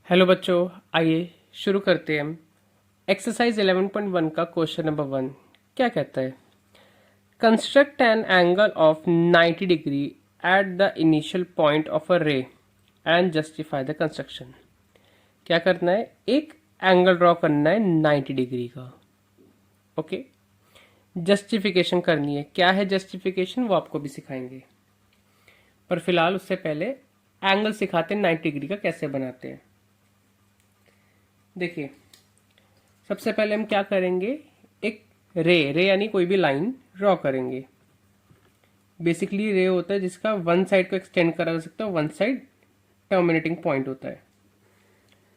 Hello बच्चों, आइए शुरू करते हैं हम। एक्सरसाइज 11.1 का क्वेश्चन नंबर 1 क्या कहता है? Construct an angle of 90 degree at the initial point of a रे एंड जस्टिफाई द कंस्ट्रक्शन। क्या करना है? एक एंगल ड्रॉ करना है 90 डिग्री का। ओके, जस्टिफिकेशन करनी है। क्या है जस्टिफिकेशन, वो आपको भी सिखाएंगे, पर फिलहाल उससे पहले एंगल सिखाते हैं 90 डिग्री का कैसे बनाते हैं। देखिए, सबसे पहले हम क्या करेंगे, एक रे रे यानी कोई भी लाइन ड्रॉ करेंगे। बेसिकली रे होता है जिसका वन साइड को एक्सटेंड करा जा सकता है, वन साइड टर्मिनेटिंग पॉइंट होता है।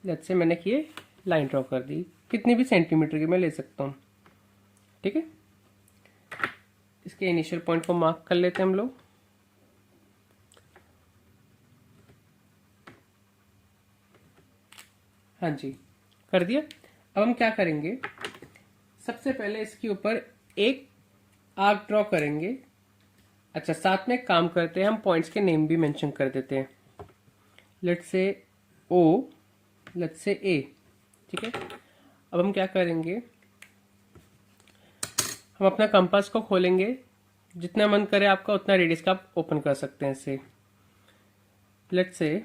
लेट्स से मैंने ये लाइन ड्रॉ कर दी, कितनी भी सेंटीमीटर की मैं ले सकता हूँ। ठीक है, इसके इनिशियल पॉइंट को मार्क कर लेते हैं हम लोग। हाँ जी, कर दिया। अब हम क्या करेंगे, सबसे पहले इसके ऊपर एक आर्क ड्रॉ करेंगे। अच्छा, साथ में काम करते हैं, हम पॉइंट्स के नेम भी मेंशन कर देते हैं। Let's say O, let's say ए। ठीक है, अब हम क्या करेंगे, हम अपना कंपास को खोलेंगे। जितना मन करे आपका उतना रेडियस का आप ओपन कर सकते हैं इसे। लेट्स से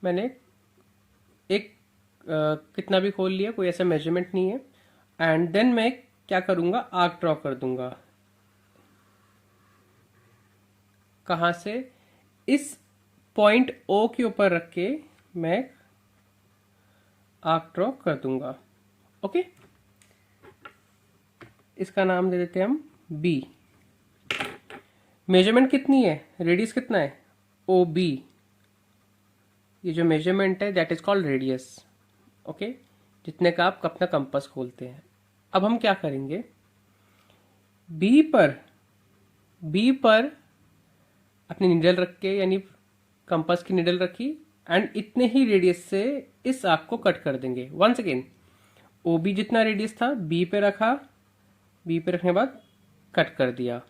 मैंने एक कितना भी खोल लिया, कोई ऐसा मेजरमेंट नहीं है। एंड देन मैं क्या करूंगा, आर्क ड्रॉ कर दूंगा। कहां से? इस पॉइंट ओ के ऊपर रख के मैं आर्क ड्रॉ कर दूंगा। ओके, इसका नाम दे देते हैं हम बी। मेजरमेंट कितनी है, रेडियस कितना है, ओ बी। ये जो मेजरमेंट है that is called radius. Okay, जितने का आप अपना कंपास खोलते हैं। अब हम क्या करेंगे, बी पर अपनी निडल रख के, यानी कंपास की निडल रखी, एंड इतने ही रेडियस से इस आर्क को कट कर देंगे। वंस अगेन, ओ बी जितना रेडियस था बी पे रखा, बी पे रखने के बाद कट कर दिया।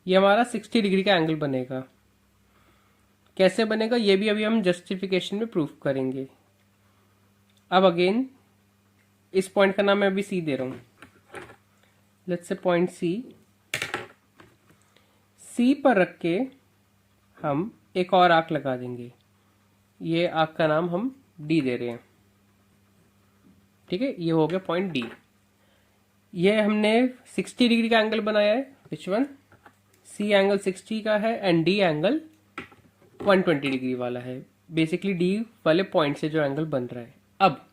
ये हमारा 60 डिग्री का एंगल बनेगा। कैसे बनेगा ये भी अभी हम जस्टिफिकेशन में प्रूफ करेंगे। अब अगेन इस पॉइंट का नाम मैं अभी सी दे रहा हूं। लेट्स से पॉइंट सी पर रख के हम एक और आर्क लगा देंगे। ये आर्क का नाम हम डी दे रहे हैं। ठीक है, ये हो गया पॉइंट डी। ये हमने 60 डिग्री का एंगल बनाया है। Which one? सी एंगल 60 का है एंड डी एंगल 120 डिग्री वाला है। बेसिकली डी वाले पॉइंट से जो एंगल बन रहा है। अब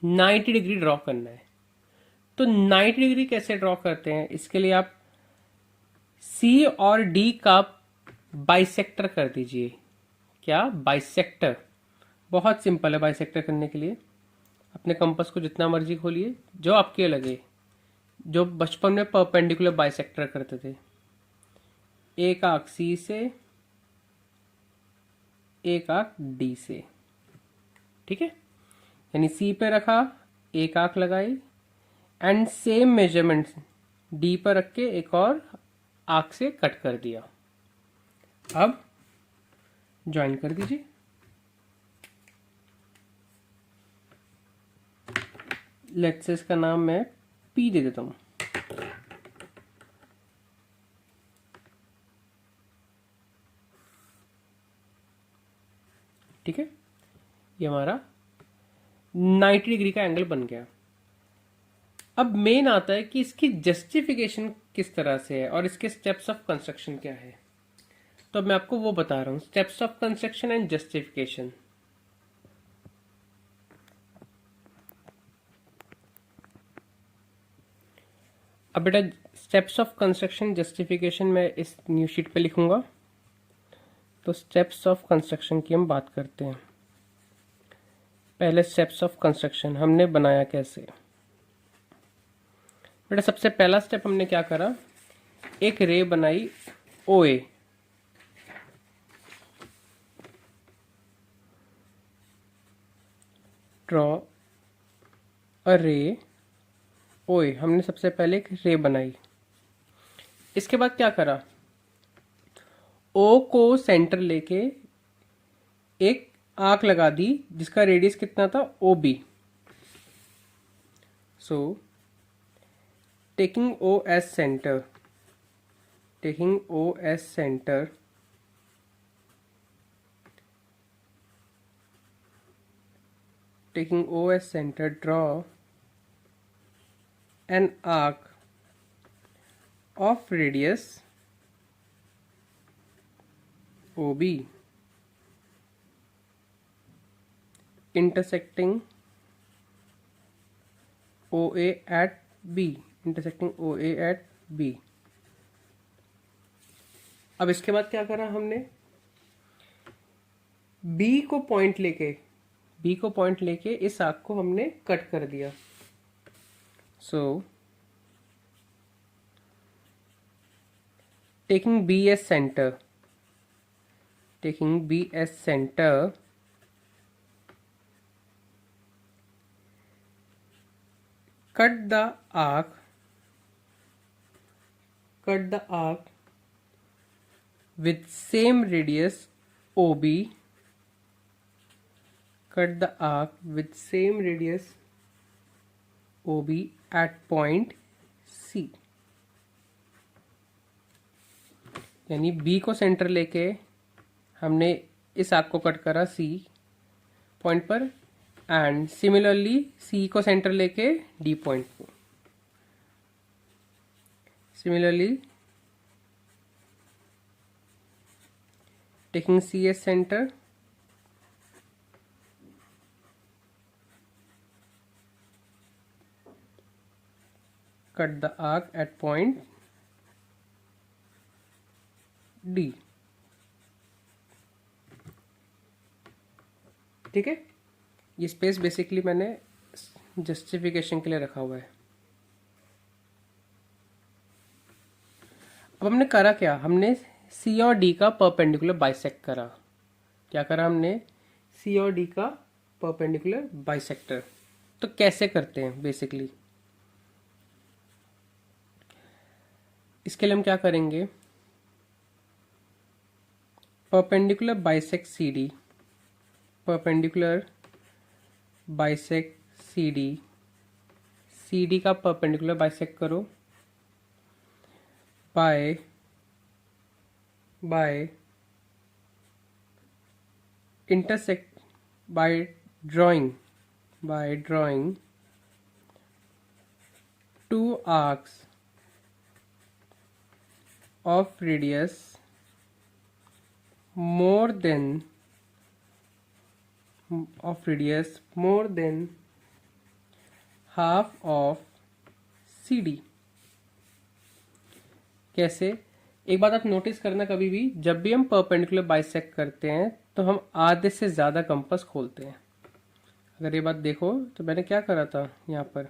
90 डिग्री ड्रॉ करना है, तो 90 डिग्री कैसे ड्रॉ करते हैं, इसके लिए आप सी और डी का बाइसेक्टर कर दीजिए। क्या? बाइसेक्टर। बहुत सिंपल है बाइसेक्टर करने के लिए। अपने कंपास को जितना मर्जी खोलिए, जो आपके लगे। जो बचपन में परपेंडिकुलर बाइसेक्टर करते थे, एक आर्क सी से, एक आर्क डी से। ठीक है, यानी सी पे रखा, एक आर्क लगाई, एंड सेम मेजरमेंट डी पर रख के एक और आर्क से कट कर दिया। अब ज्वाइन कर दीजिए। लेट्स से इसका नाम मैं पी दे देता हूं। ठीक है, ये हमारा 90 डिग्री का एंगल बन गया। अब मेन आता है कि इसकी जस्टिफिकेशन किस तरह से है और इसके स्टेप्स ऑफ कंस्ट्रक्शन क्या है। तो अब मैं आपको वो बता रहा हूं, steps of construction and justification. अब बेटा, स्टेप्स ऑफ कंस्ट्रक्शन जस्टिफिकेशन मैं इस न्यू शीट पे लिखूंगा। तो स्टेप्स ऑफ कंस्ट्रक्शन की हम बात करते हैं। पहले स्टेप्स ऑफ कंस्ट्रक्शन हमने बनाया कैसे। बेटा, सबसे पहला स्टेप हमने क्या करा, एक रे बनाई ओ ए। ड्रॉ अ रे ओ ए। हमने सबसे पहले एक रे बनाई। इसके बाद क्या करा, ओ को सेंटर लेके एक आर्क लगा दी जिसका रेडियस कितना था, O B. So taking O as center, taking O as center, taking O as center, draw an arc of radius OB intersecting OA at B, intersecting OA at B। अब इसके बाद क्या करा हमने, B को point लेके इस arc को हमने कट कर दिया। सो taking B as center, cut the arc with same radius OB, cut the arc with same radius OB at point C। यानी B को सेंटर लेके हमने इस आर्क को कट करा C पॉइंट पर, एंड सिमिलरली C को सेंटर लेके D पॉइंट को, similarly taking C as center, cut the arc at point D। ठीक है, ये स्पेस बेसिकली मैंने जस्टिफिकेशन के लिए रखा हुआ है। अब हमने करा क्या, हमने C और D का परपेंडिकुलर बाइसेक्ट करा। क्या करा हमने, C और D का परपेंडिकुलर बाइसेक्टर। तो कैसे करते हैं बेसिकली, इसके लिए हम क्या करेंगे, perpendicular bisect CD, perpendicular bisect CD, CD का परपेंडिकुलर बाइसेक्ट करो by intersect by drawing two arcs of radius more than half of CD। कैसे, एक बात आप नोटिस करना, कभी भी जब भी हम परपेंडिकुलर बाइसेक्ट करते हैं तो हम आधे से ज़्यादा कंपास खोलते हैं। अगर ये बात देखो तो मैंने क्या करा था, यहाँ पर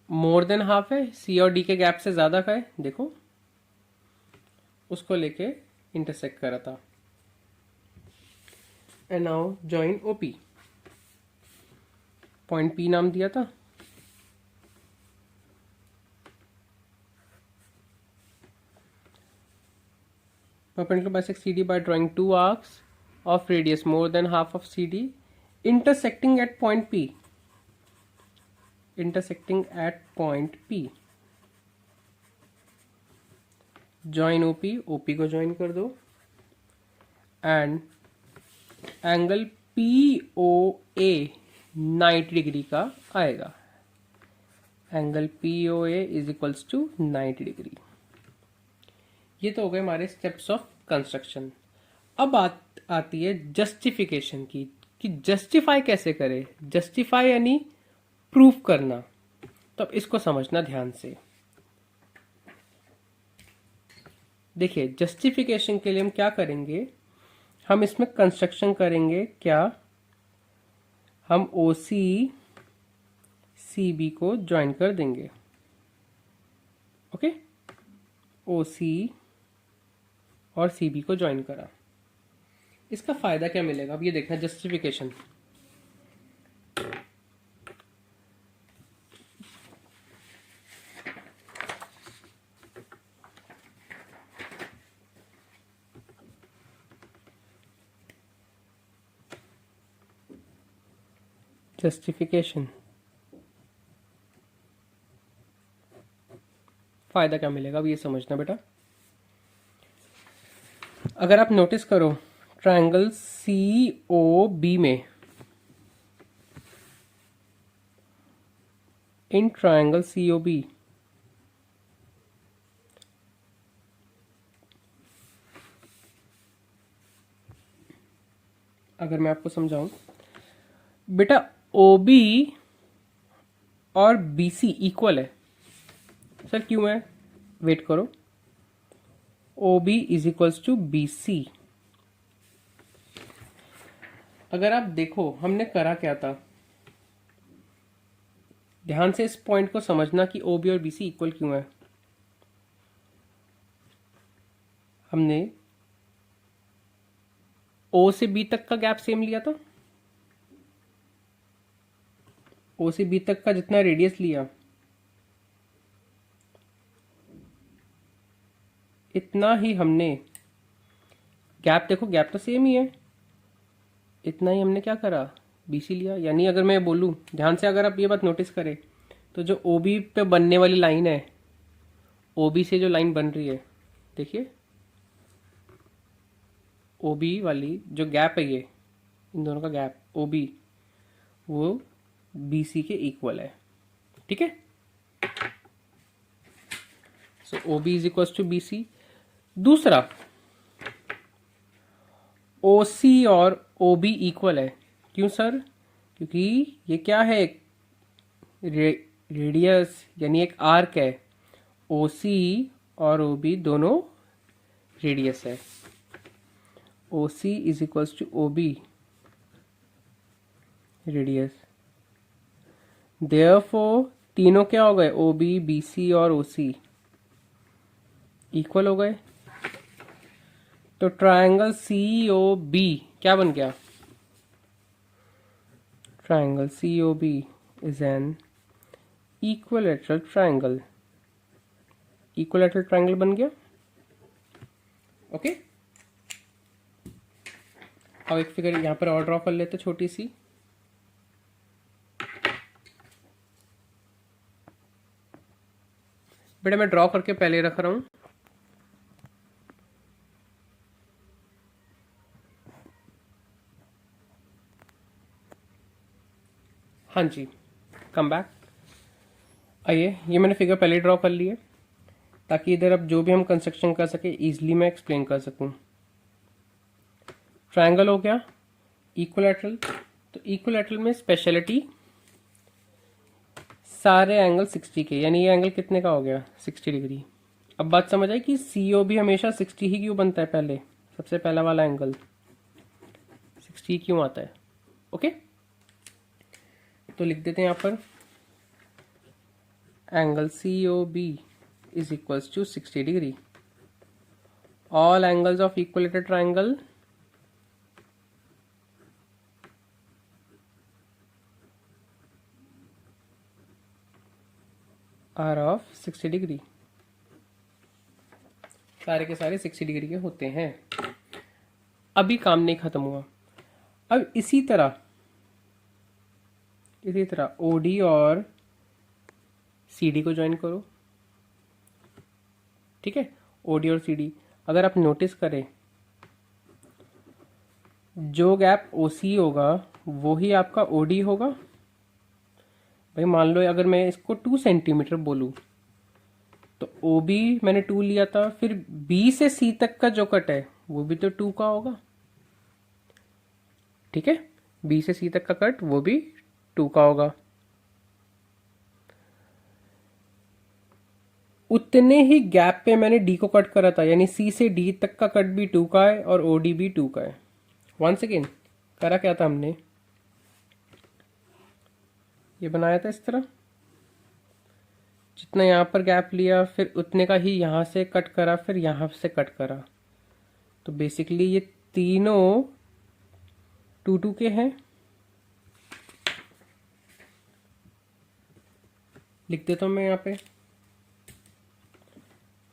मोर देन हाफ है, C और D के गैप से ज़्यादा का है, देखो उसको लेके इंटरसेक्ट करा था। And now join OP, point P नाम दिया था। Perpendicular bisect CD by drawing two arcs of radius more than half of CD intersecting at point P, join OP को join कर दो, and एंगल POA 90 डिग्री का आएगा। Angle POA is equals to 90 degree. ये तो हो गए हमारे स्टेप्स ऑफ कंस्ट्रक्शन। अब बात आती है जस्टिफिकेशन की, कि जस्टिफाई कैसे करें। जस्टिफाई यानी प्रूफ करना। तो अब इसको समझना ध्यान से। देखिए, जस्टिफिकेशन के लिए हम क्या करेंगे, हम इसमें कंस्ट्रक्शन करेंगे। क्या, हम OC CB को ज्वाइन कर देंगे। ओके, OC और CB को ज्वाइन करा। इसका फायदा क्या मिलेगा, अब ये देखना जस्टिफिकेशन। जस्टिफिकेशन, फायदा क्या मिलेगा अब ये समझना बेटा। अगर आप नोटिस करो ट्रायंगल सी ओ बी में, in triangle C O B अगर मैं आपको समझाऊं बेटा, ओ बी और बी सी इक्वल है। सर क्यों है? वेट करो, O B is equals to B C. अगर आप देखो हमने करा क्या था, ध्यान से इस पॉइंट को समझना कि ओ बी और बी सी इक्वल क्यों है। हमने ओ से बी तक का गैप सेम लिया था, ओ से बी तक का जितना रेडियस लिया इतना ही हमने, गैप देखो गैप तो सेम ही है, इतना ही हमने क्या करा, बीसी लिया। यानी अगर मैं बोलूं, ध्यान से अगर आप ये बात नोटिस करें तो जो ओबी पे बनने वाली लाइन है, ओबी से जो लाइन बन रही है, देखिए ओबी वाली जो गैप है, ये इन दोनों का गैप ओबी, वो बीसी के इक्वल है। ठीक है, सो ओबी इज इक्वल टू बीसी। दूसरा, ओ सी और ओ बी इक्वल है। क्यों सर? क्योंकि ये क्या है, रेडियस यानी एक आर्क है। ओ सी और ओ बी दोनों रेडियस है। O C is equals to O B radius. Therefore तीनों क्या हो गए, ओ बी, बी सी और ओ सी इक्वल हो गए। तो ट्रायंगल सी ओ बी क्या बन गया? Triangle C O B is an equilateral triangle. Equilateral triangle बन गया। ओके, अब एक फिगर यहां पर और ड्रॉ कर लेते छोटी सी। बेटा मैं ड्रॉ करके पहले रख रहा हूं। हाँ जी, कम बैक। आइए, ये मैंने फिगर पहले ड्रॉ कर ली है ताकि इधर अब जो भी हम कंस्ट्रक्शन कर सके इजीली मैं एक्सप्लेन कर सकूं। ट्रायंगल हो गया, इक्विलैटरल। तो इक्विलैटरल में स्पेशलिटी, सारे एंगल 60 के, यानी ये एंगल कितने का हो गया, 60 डिग्री। अब बात समझ आई कि सीओ भी हमेशा 60 ही क्यों बनता है, पहले सबसे पहला वाला एंगल 60 क्यों आता है। ओके, तो लिख देते हैं यहां पर angle C O B is equals to 60 degree. All angles of equilateral triangle are of 60 degree. सारे के सारे 60 डिग्री के होते हैं। अभी काम नहीं खत्म हुआ। अब इसी तरह ओडी और सीडी को ज्वाइन करो। ठीक है, ओडी और सीडी। अगर आप नोटिस करें, जो गैप ओसी होगा वो ही आपका ओडी होगा। भाई मान लो अगर मैं इसको 2 सेंटीमीटर बोलूं तो ओ बी मैंने 2 लिया था, फिर बी से सी तक का जो कट है वो भी तो 2 का होगा। ठीक है, बी से सी तक का कट वो भी 2 का होगा। उतने ही गैप पे मैंने डी को कट करा था, यानी सी से डी तक का कट भी 2 का है और ओडी भी 2 का है। वंस अगेन करा क्या था हमने, ये बनाया था इस तरह, जितना यहां पर गैप लिया फिर उतने का ही यहां से कट करा, फिर यहां से कट करा। तो बेसिकली ये तीनों 2 के हैं। लिख देता हूं मैं यहां पे,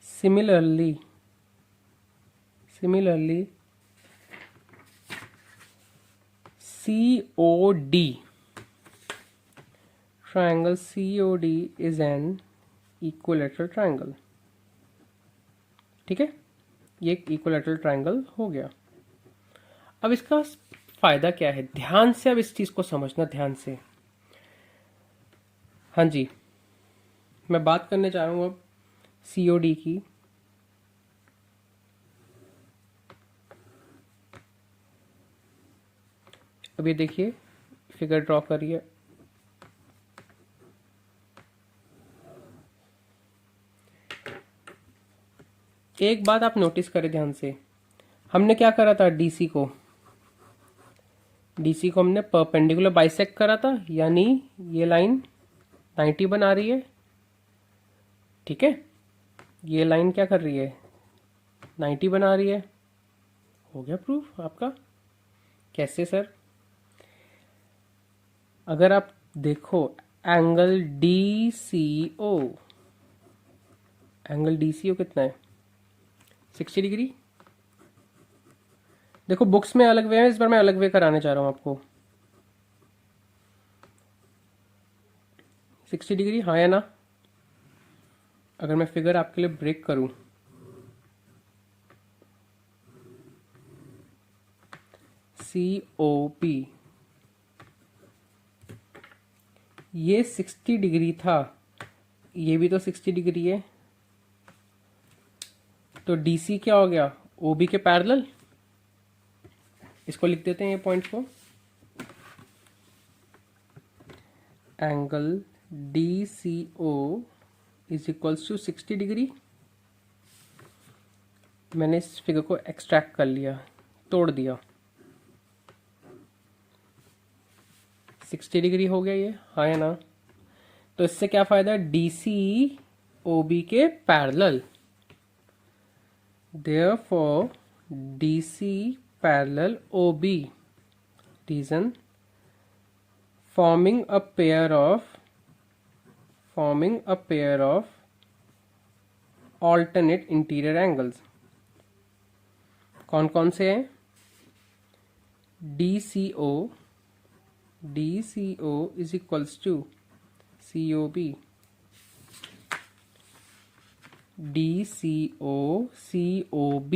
similarly C O D triangle COD is an equilateral triangle। ठीक है, ये एक इक्विलैटरल ट्रायंगल हो गया। अब इसका फायदा क्या है, ध्यान से अब इस चीज को समझना, ध्यान से। हाँ जी, मैं बात करने चाह रहा हूँ अब COD की। अब ये देखिए, फिगर ड्रॉ करिए। एक बात आप नोटिस करें ध्यान से, हमने क्या करा था, DC को हमने परपेंडिकुलर बाइसेक्ट करा था, यानी ये लाइन 90 बना रही है। ठीक है, ये लाइन क्या कर रही है, 90 बना रही है। हो गया प्रूफ आपका। कैसे सर? अगर आप देखो एंगल DCO कितना है, 60 डिग्री। देखो बुक्स में अलग वे है, इस बार मैं अलग वे कराने चाह रहा हूं आपको। 60 डिग्री, हाँ या ना? अगर मैं फिगर आपके लिए ब्रेक करूं, COP ये 60 डिग्री था, ये भी तो 60 डिग्री है, तो DC क्या हो गया, OB के पैरेलल। इसको लिख देते हैं ये पॉइंट को, angle DCO is equals to 60 degree. मैंने इस फिगर को एक्सट्रैक्ट कर लिया, तोड़ दिया, 60 डिग्री हो गया ये, हाँ या ना? तो इससे क्या फायदा, DC OB के parallel, therefore DC parallel OB, reason forming a pair of alternate interior angles। कौन कौन से हैं, DCO is equals to COB, DCO COB,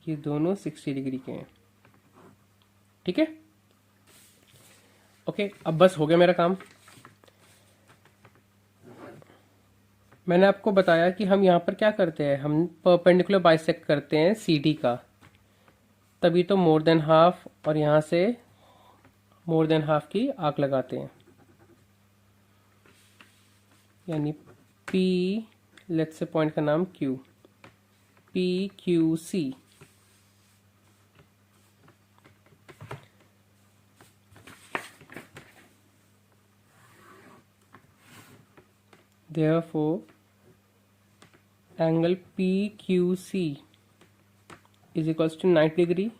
ये दोनों 60 डिग्री के हैं। ठीक है, ओके, अब बस हो गया मेरा काम। मैंने आपको बताया कि हम यहाँ पर क्या करते हैं, हम परपेंडिकुलर बाइसेक्ट करते हैं CD का, तभी तो मोर देन हाफ और यहाँ से मोर देन हाफ की आर्क लगाते हैं, यानी P, लेट्स से पॉइंट का नाम Q, PQC। Therefore angle PQC is equals to 90 degree,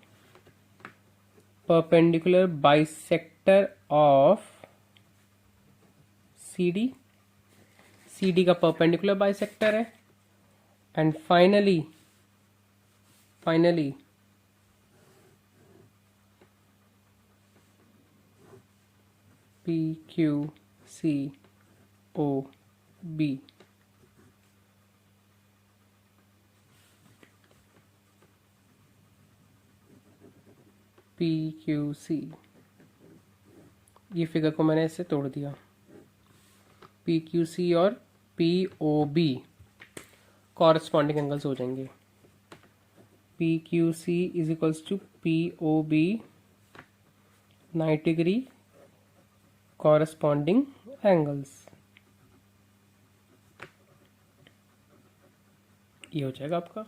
perpendicular bisector of CD का परपेंडिकुलर बाइसेक्टर है, एंड फाइनली PQCOB। PQC, ये फिगर को मैंने इससे तोड़ दिया, PQC और POB कॉरस्पॉन्डिंग एंगल्स हो जाएंगे। PQC is equals to POB 90 degree corresponding angles, ये हो जाएगा आपका।